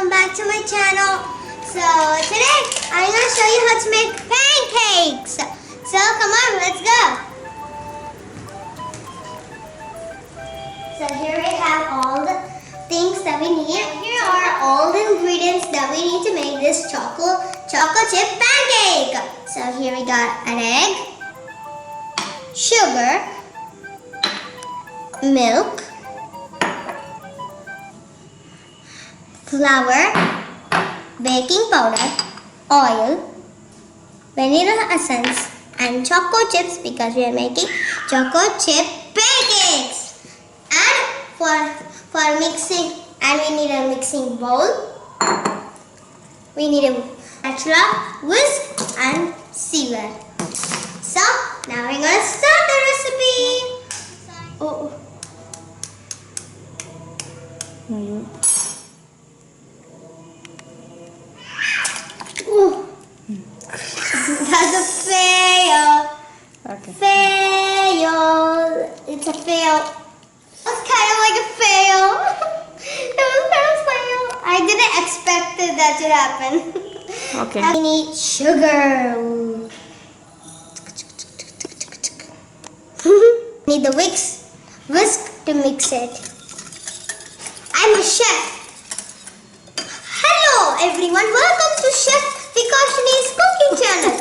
welcome back to my channel. So today I'm going to show you how to make pancakes. So come on, let's go. So here we have all the things that we need. Here are all the ingredients that we need to make this choco chip pancake. So here we got an egg, sugar, milk, flour, baking powder, oil, vanilla essence, and choco chips because we are making choco chip pancakes. And for mixing, and we need a mixing bowl. We need a spatula, whisk, and sealer. So now we're gonna start the recipe. Oh. That's a fail. Okay. Fail. It's a fail. That's kind of like a fail. It was kind of fail. I didn't expect that to happen. Okay. We need sugar. Need the whisk to mix it. I'm a chef. Hello everyone, welcome to Chef Vikashini's cooking channel.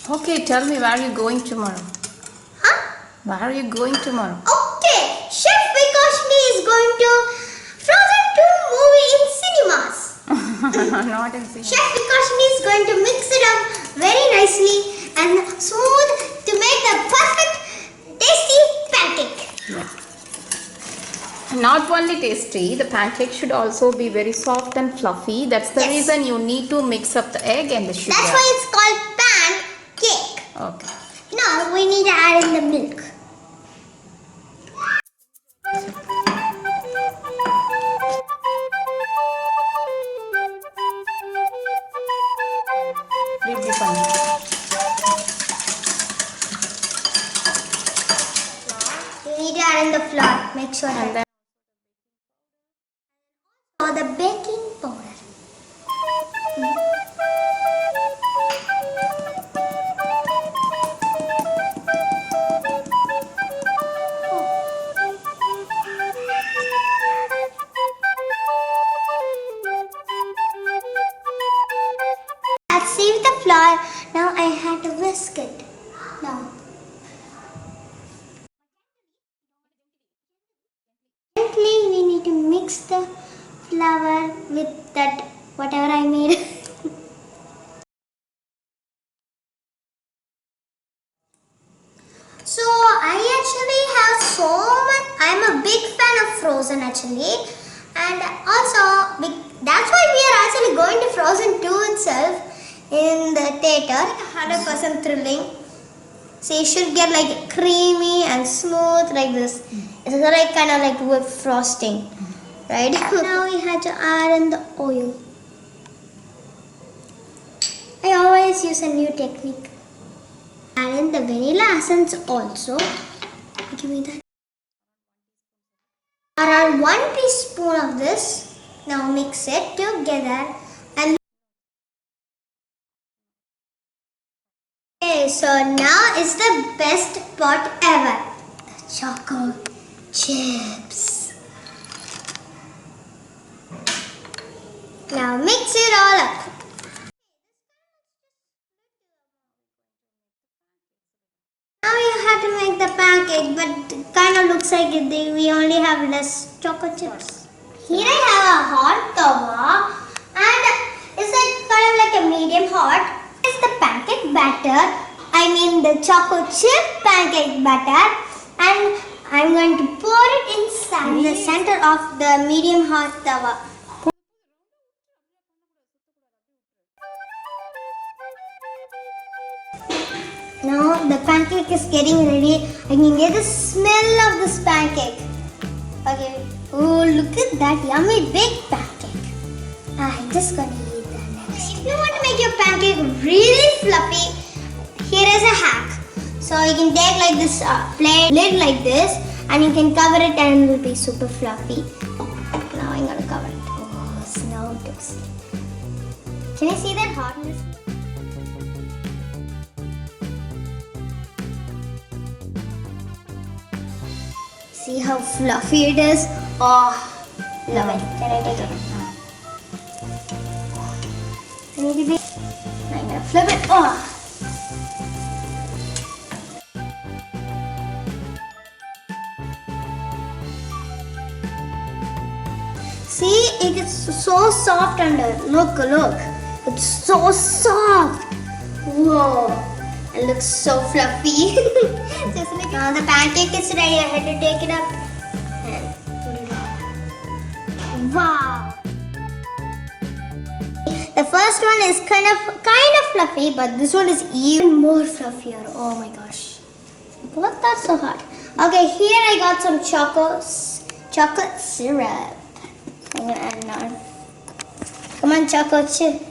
Okay, tell me, where are you going tomorrow? Huh? Where are you going tomorrow? Okay, Chef Vikashini is going to Frozen 2 movie in cinemas. Not in cinema. Chef Vikashini is going to mix it up very nicely and smooth to make the perfect tasty pancake. Yeah. Not only tasty, the pancake should also be very soft and fluffy. That's the Yes. reason you need to mix up the egg and the sugar. That's why it's called pancake. Okay. Now we need to add in the milk. Read the fun. You need to add in the flour. Make sure And that. then Or the baking powder. I've saved the flour. Now I have to whisk it. Now. Gently we need to mix the flour with that whatever I made. So I actually have so much. I'm a big fan of Frozen actually, and also that's why we are actually going to Frozen 2 itself in the theater. 100% thrilling. So you should get like creamy and smooth like this. It's like kind of like with frosting, right? Now we had to add in the oil. I always use a new technique. Add in the vanilla essence also. Give me that. Around 1 teaspoon of this. Now mix it together. And okay, so now is the best part ever. The choco chips. Now mix it all up. Now you have to make the pancake, but it kind of looks like we only have less choco chips. Here I have a hot tawa, and it's like kind of like a medium hot. It's the pancake batter. I mean the choco chip pancake batter, and I'm going to pour it inside the center of the medium hot tawa. Now the pancake is getting ready. I can get the smell of this pancake. Okay. Oh, look at that yummy big pancake. I'm just gonna eat that next. If you want to make your pancake really fluffy, here is a hack. So you can take like this plate lid like this and you can cover it and it will be super fluffy. Now I'm gonna cover it. Oh, snow tips. Can you see that hotness? See how fluffy it is? Oh, love it. Can I take it? Can you give me? I'm gonna flip it. Oh. See, it is so soft under. Look. It's so soft. Whoa. It looks so fluffy. Just like now the pancake is ready. I had to take it up and put it on. Wow. The first one is kind of fluffy, but this one is even more fluffier. Oh my gosh. What? That's so hot. Okay, here I got some chocolate syrup. I'm gonna add it on. Come on, chocolate syrup.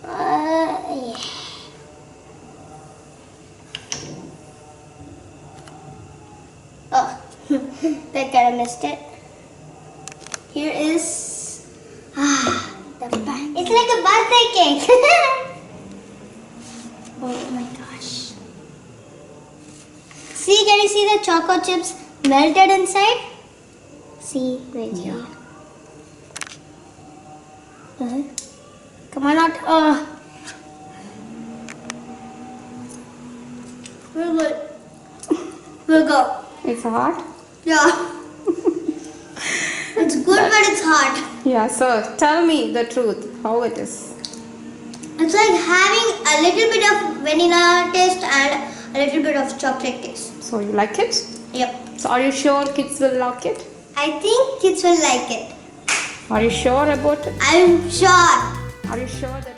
Yeah. Oh, that kind of missed it. Here is the pan. It's like a birthday cake. Oh my gosh. See, can you see the choco chips melted inside? See, right here. Come on out. Oh. We're good. We'll go. It's hot? Yeah. It's good, but it's hot. Yeah, so tell me the truth, how it is. It's like having a little bit of vanilla taste and a little bit of chocolate taste. So you like it? Yep. So are you sure kids will like it? I think kids will like it. Are you sure about it? I'm sure. Are you sure that...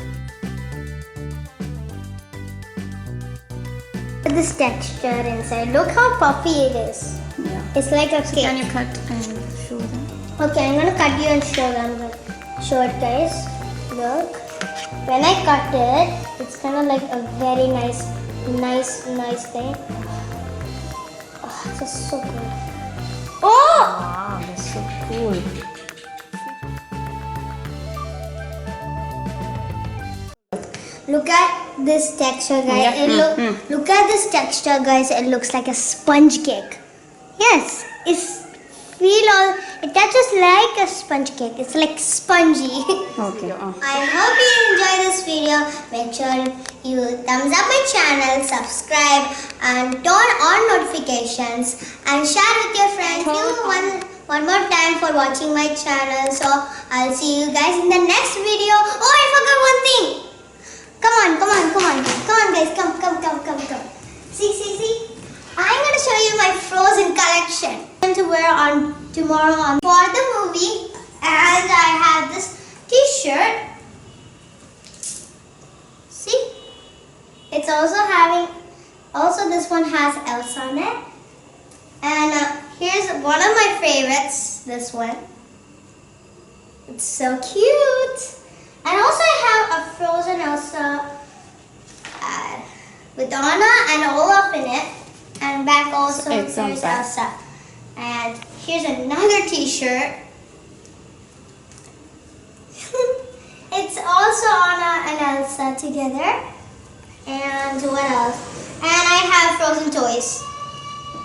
This texture inside. Look how puffy it is. Yeah. It's like a cake. Can you cut and show them? Okay, I'm gonna cut you and show them. Show it, guys. Look. When I cut it, it's kind of like a very nice thing. Oh, this is so good. Oh! Wow, that's so cool. Look at this texture, guys. Yeah. Look at this texture, guys. It looks like a sponge cake. Yes, it touches like a sponge cake. It's like spongy. Okay. I hope you enjoy this video. Make sure you thumbs up my channel, subscribe, and turn on notifications, and share with your friends. Thank you one more time for watching my channel. So I'll see you guys in the next video. Oh, I forgot one thing. Come on, guys, come. See. I'm gonna show you my Frozen collection. I'm going to wear on tomorrow for the movie, and I have this T-shirt. See, it's also this one has Elsa on it, and here's one of my favorites. This one, it's so cute. And also I have a Frozen Elsa with Anna and Olaf in it. And back also there's Elsa. And here's another T-shirt. It's also Anna and Elsa together. And what else? And I have Frozen toys.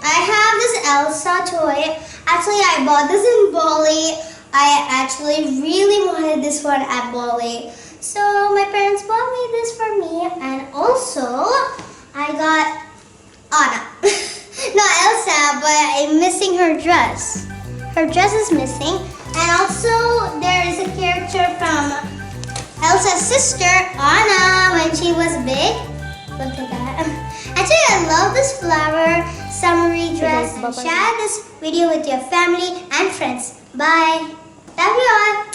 I have this Elsa toy. Actually, I bought this in Bali. I actually really wanted this one at Bali. So my parents bought me this for me, and also I got Anna. Not Elsa, but I'm missing her dress. Her dress is missing. And also there is a character from Elsa's sister, Anna, when she was big. Look at that. Actually, I love this flower summery dress. And share this video with your family and friends. Bye. Love you all.